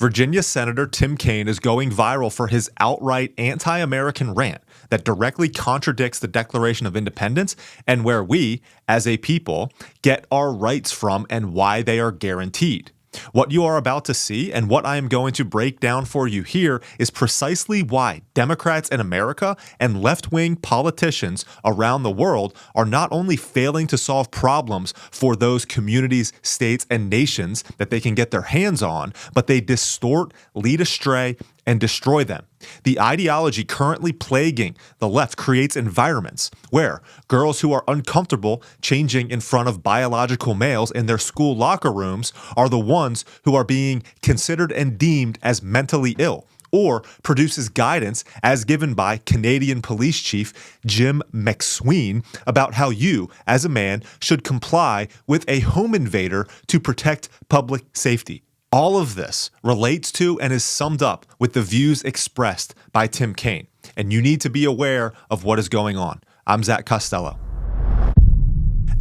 Virginia Senator Tim Kaine is going viral for his outright anti-American rant that directly contradicts the Declaration of Independence and where we, as a people, get our rights from and why they are guaranteed. What you are about to see and what I am going to break down for you here is precisely why Democrats in America and left-wing politicians around the world are not only failing to solve problems for those communities, states, and nations that they can get their hands on, but they distort, lead astray, and destroy them. The ideology currently plaguing the left creates environments where girls who are uncomfortable changing in front of biological males in their school locker rooms are the ones who are being considered and deemed as mentally ill, or produces guidance as given by Canadian Police Chief Jim McSween about how you, as a man, should comply with a home invader to protect public safety. All of this relates to and is summed up with the views expressed by Tim Kaine, and you need to be aware of what is going on. I'm Zach Costello.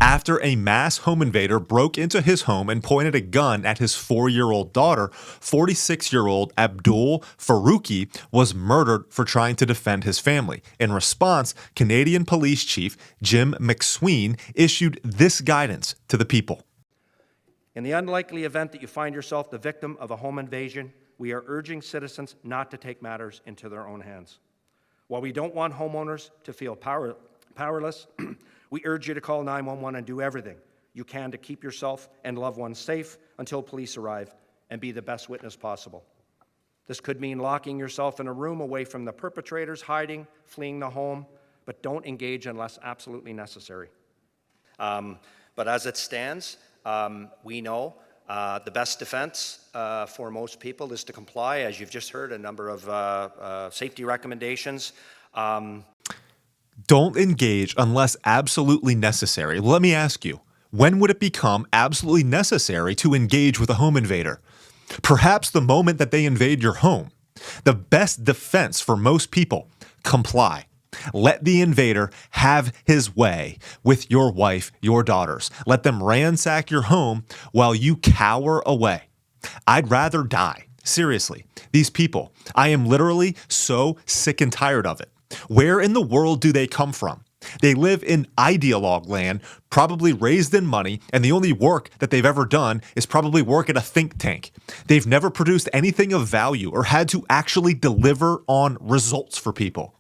After a mass home invader broke into his home and pointed a gun at his 4-year-old daughter, 46-year-old Abdul Faruqi was murdered for trying to defend his family. In response, Canadian Police Chief Jim McSween issued this guidance to the people. In the unlikely event that you find yourself the victim of a home invasion, we are urging citizens not to take matters into their own hands. While we don't want homeowners to feel powerless, we urge you to call 911 and do everything you can to keep yourself and loved ones safe until police arrive and be the best witness possible. This could mean locking yourself in a room away from the perpetrators, hiding, fleeing the home, but don't engage unless absolutely necessary. But as it stands, we know the best defense for most people is to comply, as you've just heard, a number of safety recommendations. Don't engage unless absolutely necessary. Let me ask you, when would it become absolutely necessary to engage with a home invader? Perhaps the moment that they invade your home. The best defense for most people, comply. Let the invader have his way with your wife, your daughters. Let them ransack your home while you cower away. I'd rather die. Seriously, these people, I am literally so sick and tired of it. Where in the world do they come from? They live in ideologue land, probably raised in money, and the only work that they've ever done is probably work at a think tank. They've never produced anything of value or had to actually deliver on results for people.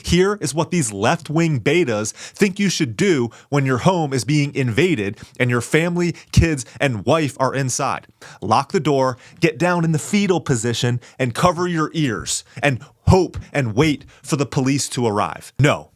Here is what these left-wing betas think you should do when your home is being invaded and your family, kids, and wife are inside. Lock the door, get down in the fetal position, and cover your ears, and hope and wait for the police to arrive. No.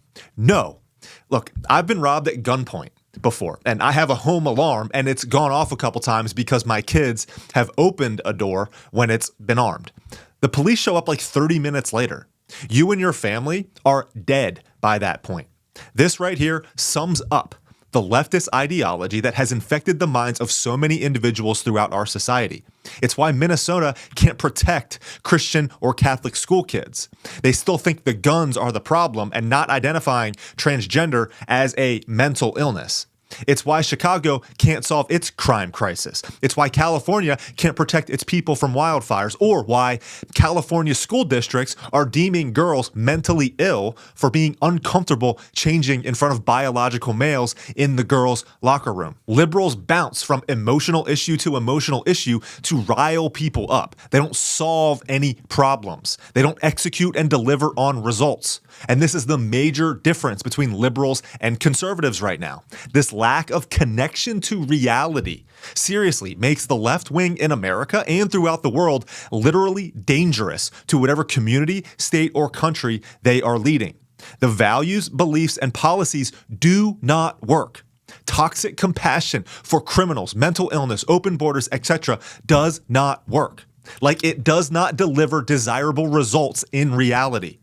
Look, I've been robbed at gunpoint before, and I have a home alarm, and it's gone off a couple times because my kids have opened a door when it's been armed. The police show up like 30 minutes later. You and your family are dead by that point. This right here sums up the leftist ideology that has infected the minds of so many individuals throughout our society. It's why Minnesota can't protect Christian or Catholic school kids. They still think the guns are the problem and not identifying transgender as a mental illness. It's why Chicago can't solve its crime crisis. It's why California can't protect its people from wildfires, or why California school districts are deeming girls mentally ill for being uncomfortable changing in front of biological males in the girls' locker room. Liberals bounce from emotional issue to emotional issue to rile people up. They don't solve any problems. They don't execute and deliver on results. And this is the major difference between liberals and conservatives right now. This lack of connection to reality seriously makes the left wing in America and throughout the world literally dangerous to whatever community, state, or country they are leading. The values, beliefs, and policies do not work. Toxic compassion for criminals, mental illness, open borders, etc. does not work. Like, it does not deliver desirable results in reality.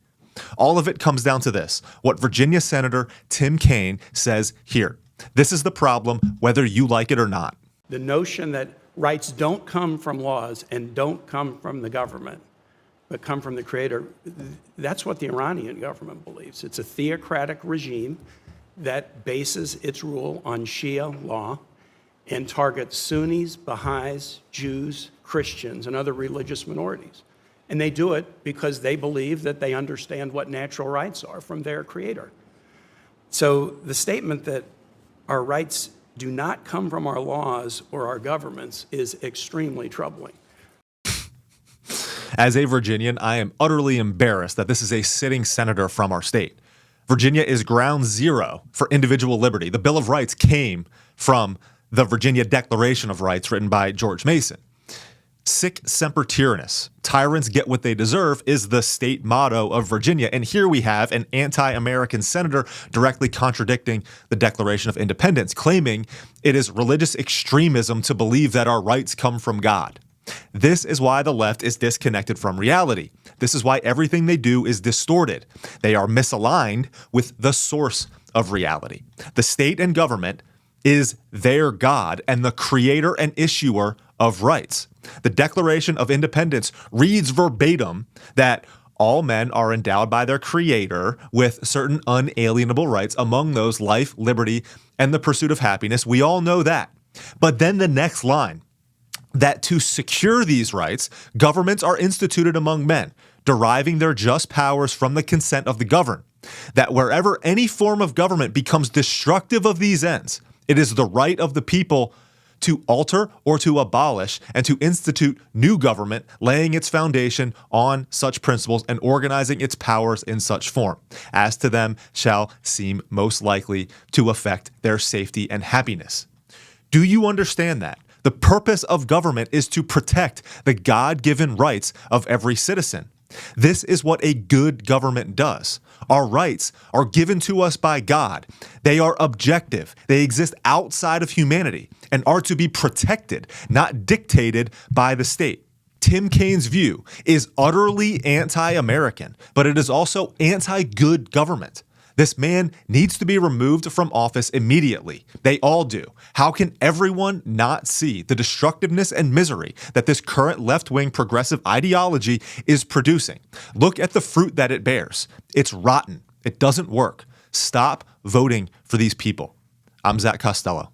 All of it comes down to this, what Virginia Senator Tim Kaine says here. This is the problem, whether you like it or not. The notion that rights don't come from laws and don't come from the government, but come from the creator, that's what the Iranian government believes. It's a theocratic regime that bases its rule on Shia law and targets Sunnis, Baha'is, Jews, Christians, and other religious minorities. And they do it because they believe that they understand what natural rights are from their creator. So the statement that our rights do not come from our laws or our governments is extremely troubling. As a Virginian, I am utterly embarrassed that this is a sitting senator from our state. Virginia is ground zero for individual liberty. The Bill of Rights came from the Virginia Declaration of Rights written by George Mason. Sic semper tyrannis, tyrants get what they deserve, is the state motto of Virginia. And here we have an anti-American senator directly contradicting the Declaration of Independence, claiming it is religious extremism to believe that our rights come from God. This is why the left is disconnected from reality. This is why everything they do is distorted. They are misaligned with the source of reality. The state and government is their God and the creator and issuer of rights. The Declaration of Independence reads verbatim that all men are endowed by their creator with certain unalienable rights, among those life, liberty, and the pursuit of happiness. We all know that. But then the next line, that to secure these rights, governments are instituted among men, deriving their just powers from the consent of the governed. That wherever any form of government becomes destructive of these ends, it is the right of the people to alter or to abolish and to institute new government, laying its foundation on such principles and organizing its powers in such form as to them shall seem most likely to affect their safety and happiness. Do you understand that? The purpose of government is to protect the God-given rights of every citizen. This is what a good government does. Our rights are given to us by God. They are objective. They exist outside of humanity and are to be protected, not dictated by the state. Tim Kaine's view is utterly anti-American, but it is also anti-good government. This man needs to be removed from office immediately. They all do. How can everyone not see the destructiveness and misery that this current left-wing progressive ideology is producing? Look at the fruit that it bears. It's rotten. It doesn't work. Stop voting for these people. I'm Zach Costello.